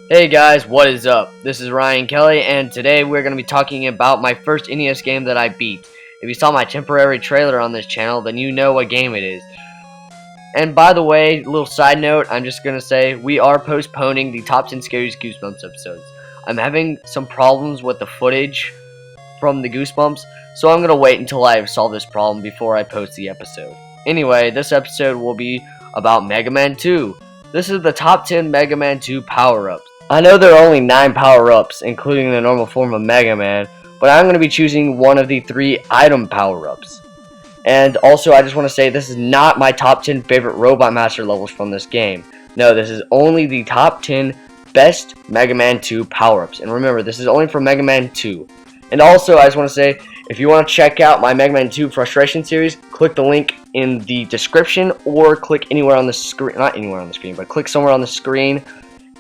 Hey guys, what is up? This is Ryan Kelly, and today we're going to be talking about my first NES game that I beat. If you saw my temporary trailer on this channel, then you know what game it is. And by the way, little side note, I'm just going to say we are postponing the top 10 scariest Goosebumps episodes. I'm having some problems with the footage from the Goosebumps, so I'm going to wait until I have solved this problem before I post the episode. Anyway, this episode will be about Mega Man 2. This is the top 10 Mega Man 2 power-ups. I know there are only 9 power-ups, including the normal form of Mega Man, but I'm going to be choosing one of the 3 item power-ups. And also, I just want to say this is not my top 10 favorite Robot Master levels from this game. No, this is only the top 10 best Mega Man 2 power-ups. And remember, this is only for Mega Man 2. And also, I just want to say, if you want to check out my Mega Man 2 Frustration series, click the link in the description or click anywhere on the screen. Not anywhere on the screen, but click somewhere on the screen.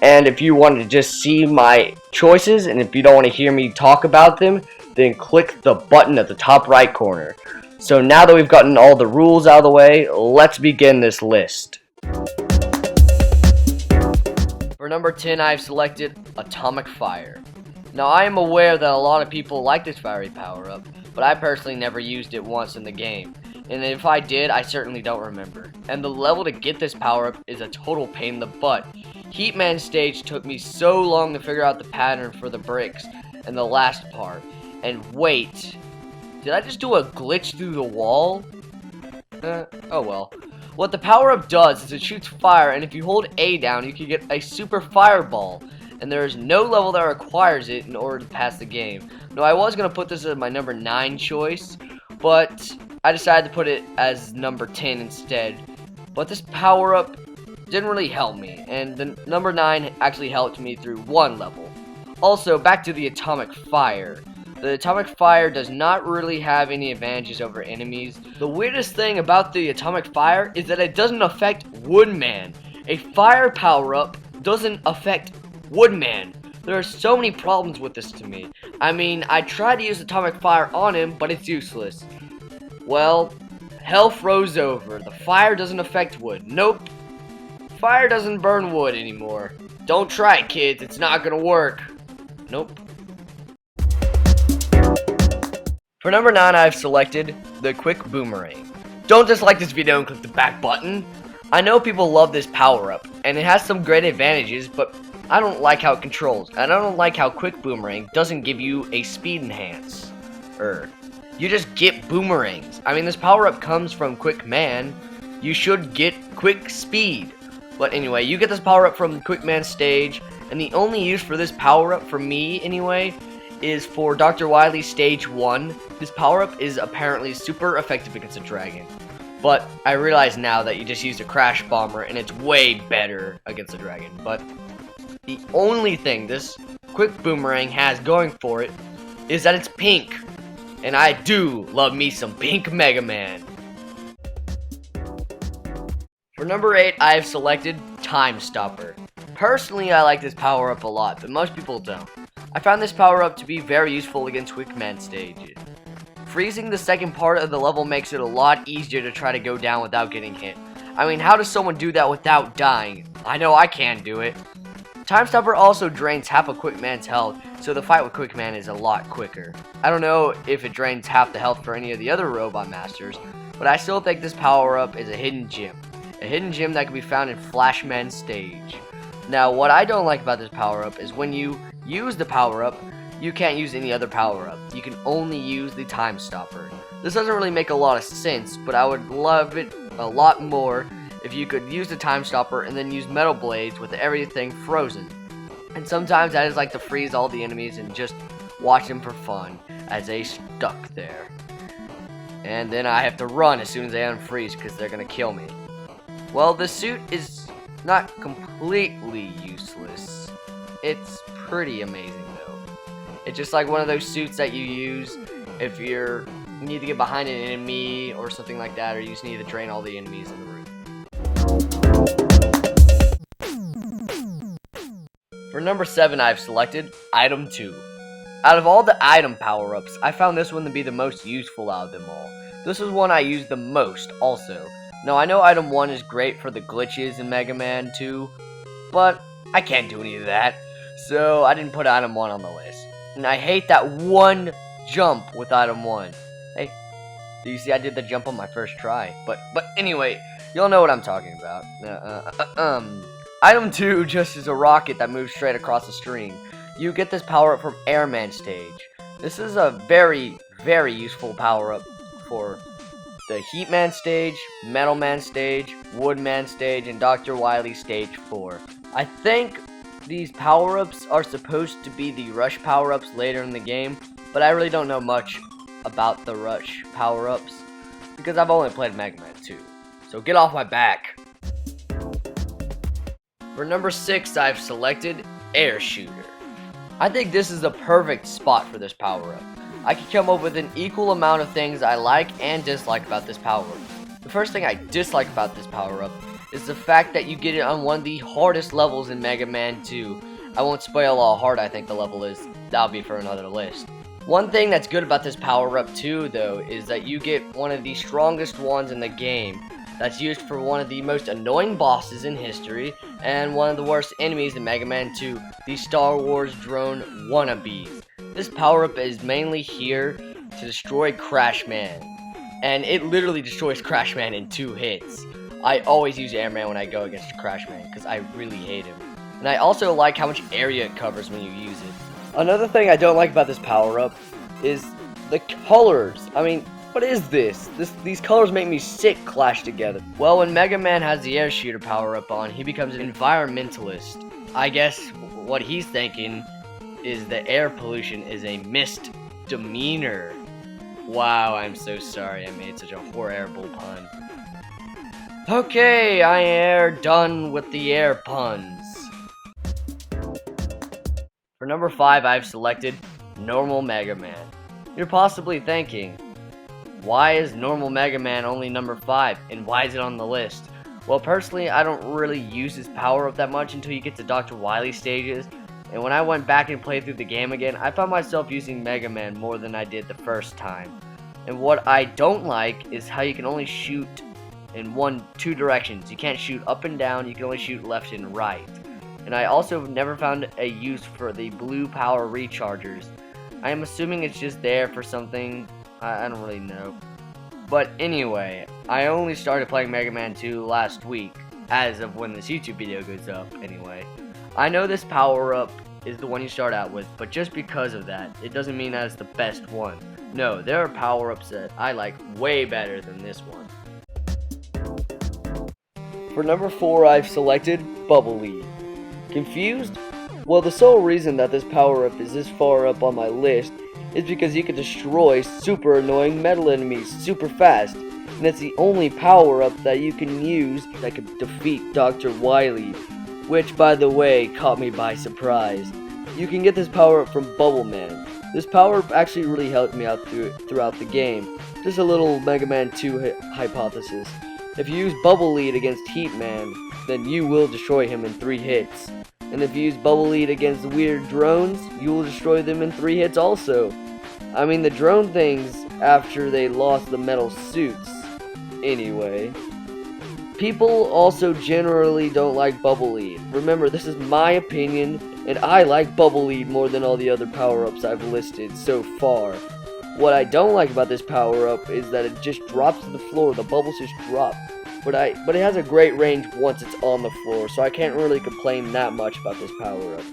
And if you want to just see my choices, and if you don't want to hear me talk about them, then click the button at the top right corner. So now that we've gotten all the rules out of the way, let's begin this list. For number 10, I've selected Atomic Fire. Now, I am aware that a lot of people like this fiery power-up, but I personally never used it once in the game. And if I did, I certainly don't remember. And the level to get this power-up is a total pain in the butt. Heatman stage took me so long to figure out the pattern for the bricks and the last part. And wait, did I just do a glitch through the wall? Oh well. What the power-up does is it shoots fire, and if you hold A down, you can get a super fireball. And there is no level that requires it in order to pass the game. Now, I was going to put this as my number 9 choice, but I decided to put it as number 10 instead. But this power-up didn't really help me, and the number 9 actually helped me through one level. Also, back to the Atomic Fire. The Atomic Fire does not really have any advantages over enemies. The weirdest thing about the Atomic Fire is that it doesn't affect Woodman. A fire power-up doesn't affect Woodman. There are so many problems with this to me. I mean, I tried to use Atomic Fire on him, but it's useless. Well, hell froze over. The fire doesn't affect wood. Nope. Fire doesn't burn wood anymore. Don't try it, kids. It's not gonna work. Nope. For number 9, I've selected the Quick Boomerang. Don't dislike this video and click the back button. I know people love this power-up, and it has some great advantages, but I don't like how it controls. And I don't like how Quick Boomerang doesn't give you a speed enhance. You just get boomerangs. I mean, this power-up comes from Quick Man. You should get quick speed. But anyway, you get this power-up from Quick Man stage, and the only use for this power-up, for me anyway, is for Dr. Wily's stage 1. This power-up is apparently super effective against a dragon. But I realize now that you just used a Crash Bomber, and it's way better against a dragon. But the only thing this Quick Boomerang has going for it is that it's pink. And I do love me some pink Mega Man. For number 8, I have selected Time Stopper. Personally, I like this power-up a lot, but most people don't. I found this power-up to be very useful against Quick Man stages. Freezing the second part of the level makes it a lot easier to try to go down without getting hit. I mean, how does someone do that without dying? I know I can't do it. Time Stopper also drains half of Quick Man's health, so the fight with Quick Man is a lot quicker. I don't know if it drains half the health for any of the other Robot Masters, but I still think this power-up is a hidden gem. A hidden gem that can be found in Flashman's stage. Now, what I don't like about this power-up is when you use the power-up, you can't use any other power-up. You can only use the Time Stopper. This doesn't really make a lot of sense, but I would love it a lot more if you could use the Time Stopper and then use Metal Blades with everything frozen. And sometimes I just like to freeze all the enemies and just watch them for fun as they stuck there. And then I have to run as soon as they unfreeze because they're gonna kill me. Well, the suit is not completely useless. It's pretty amazing though. It's just like one of those suits that you use if you need to get behind an enemy or something like that, or you just need to drain all the enemies in the room. For number 7, I've selected Item 2. Out of all the item power-ups, I found this one to be the most useful out of them all. This is one I used the most also. Now, I know Item 1 is great for the glitches in Mega Man 2, but I can't do any of that. So I didn't put item 1 on the list. And I hate that one jump with item 1. Hey, do you see I did the jump on my first try? But anyway, you'll know what I'm talking about. Item 2 just is a rocket that moves straight across the screen. You get this power up from Airman stage. This is a very, very useful power up for the Heatman stage, Metal Man stage, Woodman stage, and Dr. Wily stage 4. I think these power-ups are supposed to be the rush power-ups later in the game, but I really don't know much about the rush power-ups because I've only played Mega Man 2. So get off my back. For number 6, I've selected Air Shooter. I think this is the perfect spot for this power-up. I can come up with an equal amount of things I like and dislike about this power-up. The first thing I dislike about this power-up is the fact that you get it on one of the hardest levels in Mega Man 2. I won't spoil how hard I think the level is. That'll be for another list. One thing that's good about this power-up too, though, is that you get one of the strongest ones in the game that's used for one of the most annoying bosses in history and one of the worst enemies in Mega Man 2, the Star Wars drone wannabes. This power-up is mainly here to destroy Crash Man, and it literally destroys Crash Man in 2 hits. I always use Airman when I go against Crash Man because I really hate him. And I also like how much area it covers when you use it. Another thing I don't like about this power-up is the colors. I mean, what is this? These colors make me sick clashed together. Well, when Mega Man has the Air Shooter power-up on, he becomes an environmentalist. I guess what he's thinking is that air pollution is a misdemeanor. Wow, I'm so sorry I made such a horrible pun. Okay, I am done with the air puns. For number 5, I've selected Normal Mega Man. You're possibly thinking, why is Normal Mega Man only number 5, and why is it on the list? Well, personally, I don't really use his power-up that much until you get to Dr. Wily stages, and when I went back and played through the game again, I found myself using Mega Man more than I did the first time. And what I don't like is how you can only shoot in two directions. You can't shoot up and down, you can only shoot left and right. And I also never found a use for the blue power rechargers. I am assuming it's just there for something, I don't really know. But anyway, I only started playing Mega Man 2 last week, as of when this YouTube video goes up anyway. I know this power-up is the one you start out with, but just because of that, it doesn't mean that it's the best one. No, there are power-ups that I like way better than this one. For number 4, I've selected Bubble Lead. Confused? Well, the sole reason that this power-up is this far up on my list is because you can destroy super annoying metal enemies super fast, and it's the only power-up that you can use that can defeat Dr. Wily, which, by the way, caught me by surprise. You can get this power-up from Bubble Man. This power-up actually really helped me out throughout the game. Just a little Mega Man 2 hypothesis. If you use Bubble Lead against Heat Man, then you will destroy him in 3 hits. And if you use Bubble Lead against the weird drones, you will destroy them in 3 hits also. I mean, the drone things after they lost the metal suits. Anyway. People also generally don't like Bubble Lead. Remember, this is my opinion, and I like Bubble Lead more than all the other power-ups I've listed so far. What I don't like about this power-up is that it just drops to the floor. The bubbles just drop. But it has a great range once it's on the floor, so I can't really complain that much about this power-up.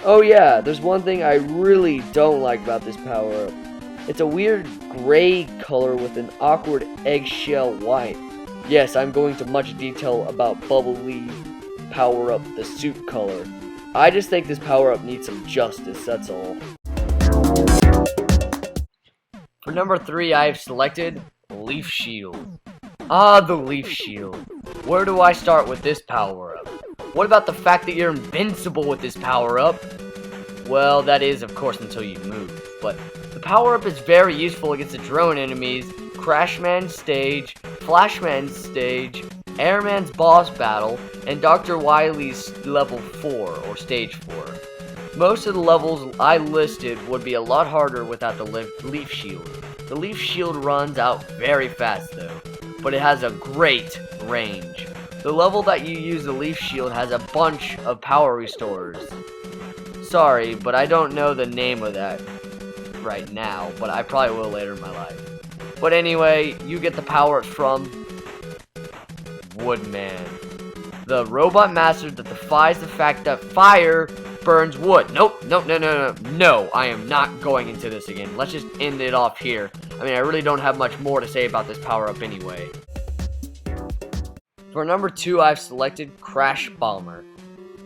Oh yeah, there's one thing I really don't like about this power-up. It's a weird gray color with an awkward eggshell white. Yes, I'm going to much detail about Bubble Lead power-up, the suit color. I just think this power-up needs some justice, that's all. For number 3, I've selected Leaf Shield. Ah, the Leaf Shield. Where do I start with this power-up? What about the fact that you're invincible with this power-up? Well, that is, of course, until you move. But the power-up is very useful against the drone enemies, Crashman's stage, Flashman's stage, Airman's boss battle, and Dr. Wily's level 4, or stage 4. Most of the levels I listed would be a lot harder without the Leaf Shield. The Leaf Shield runs out very fast though, but it has a great range. The level that you use the Leaf Shield has a bunch of power restorers. sorry, but I don't know the name of that right now, but I probably will later in my life. But anyway, you get the power from Woodman, the robot master that defies the fact that fire burns wood. Nope, no, I am not going into this again. Let's just end it off here. I mean, I really don't have much more to say about this power-up anyway. For number 2, I've selected Crash Bomber.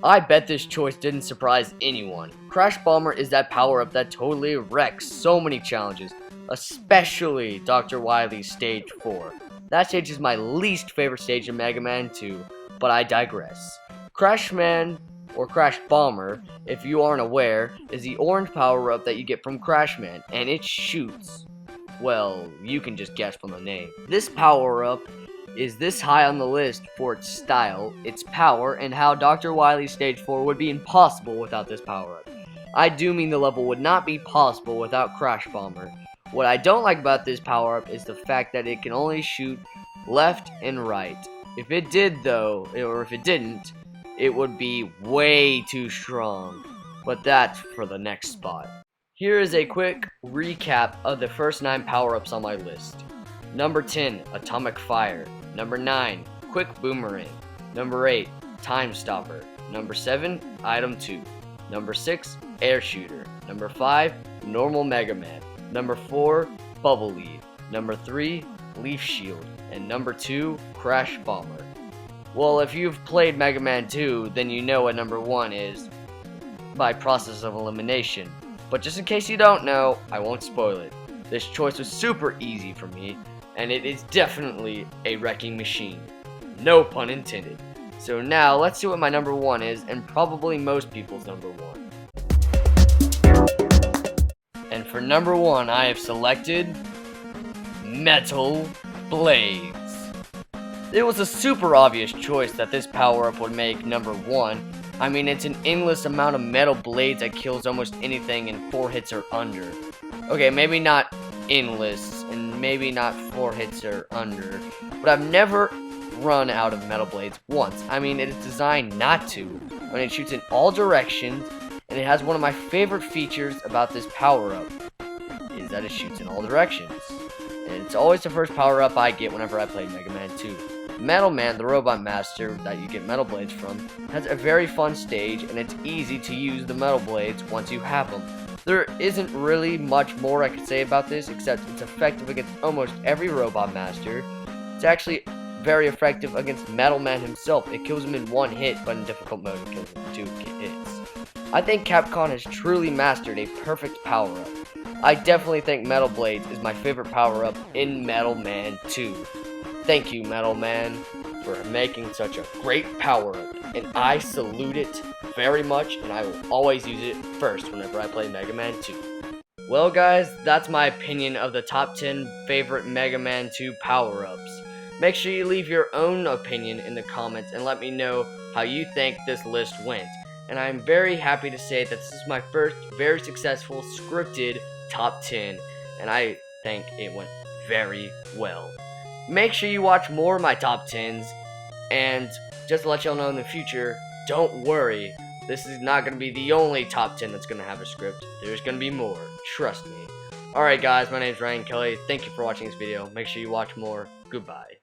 I bet this choice didn't surprise anyone. Crash Bomber is that power-up that totally wrecks so many challenges, especially Dr. Wily's Stage 4. That stage is my least favorite stage in Mega Man 2, but I digress. Crash Man, or Crash Bomber, if you aren't aware, is the orange power-up that you get from Crash Man, and it shoots. Well, you can just guess from the name. This power-up is this high on the list for its style, its power, and how Dr. Wily's Stage 4 would be impossible without this power-up. I do mean the level would not be possible without Crash Bomber. What I don't like about this power-up is the fact that it can only shoot left and right. If it did though, or if it didn't, it would be way too strong. But that's for the next spot. Here is a quick recap of the first 9 power-ups on my list. Number 10, Atomic Fire. Number 9, Quick Boomerang. Number 8, Time Stopper. Number 7, Item 2. Number 6, Air Shooter. Number 5, Normal Mega Man. Number 4, Bubble Lead. Number 3, Leaf Shield. And number 2, Crash Bomber. Well, if you've played Mega Man 2, then you know what number 1 is by process of elimination. But just in case you don't know, I won't spoil it. This choice was super easy for me, and it is definitely a wrecking machine. No pun intended. So now, let's see what my number 1 is, and probably most people's number 1. And for number 1, I have selected Metal Blades. It was a super obvious choice that this power-up would make number 1. I mean, it's an endless amount of metal blades that kills almost anything in 4 hits or under. Okay, maybe not endless, and maybe not 4 hits or under, but I've never run out of metal blades once. I mean, it is designed not to. I mean, it shoots in all directions, and it has one of my favorite features about this power-up, is that it shoots in all directions. And it's always the first power-up I get whenever I play Mega Man 2. Metal Man, the robot master that you get metal blades from, has a very fun stage, and it's easy to use the metal blades once you have them. There isn't really much more I could say about this, except it's effective against almost every robot master. It's actually very effective against Metal Man himself. It kills him in 1 hit, but in difficult mode it kills him in 2 hits. I think Capcom has truly mastered a perfect power-up. I definitely think Metal Blades is my favorite power-up in Metal Man 2. Thank you, Metal Man, for making such a great power-up, and I salute it very much, and I will always use it first whenever I play Mega Man 2. Well guys, that's my opinion of the top 10 favorite Mega Man 2 power-ups. Make sure you leave your own opinion in the comments and let me know how you think this list went. And I'm very happy to say that this is my first very successful scripted top 10, and I think it went very well. Make sure you watch more of my top 10s, and just to let y'all know in the future, don't worry, this is not going to be the only top 10 that's going to have a script. There's going to be more, trust me. Alright guys, my name is Ryan Kelly, thank you for watching this video, make sure you watch more, goodbye.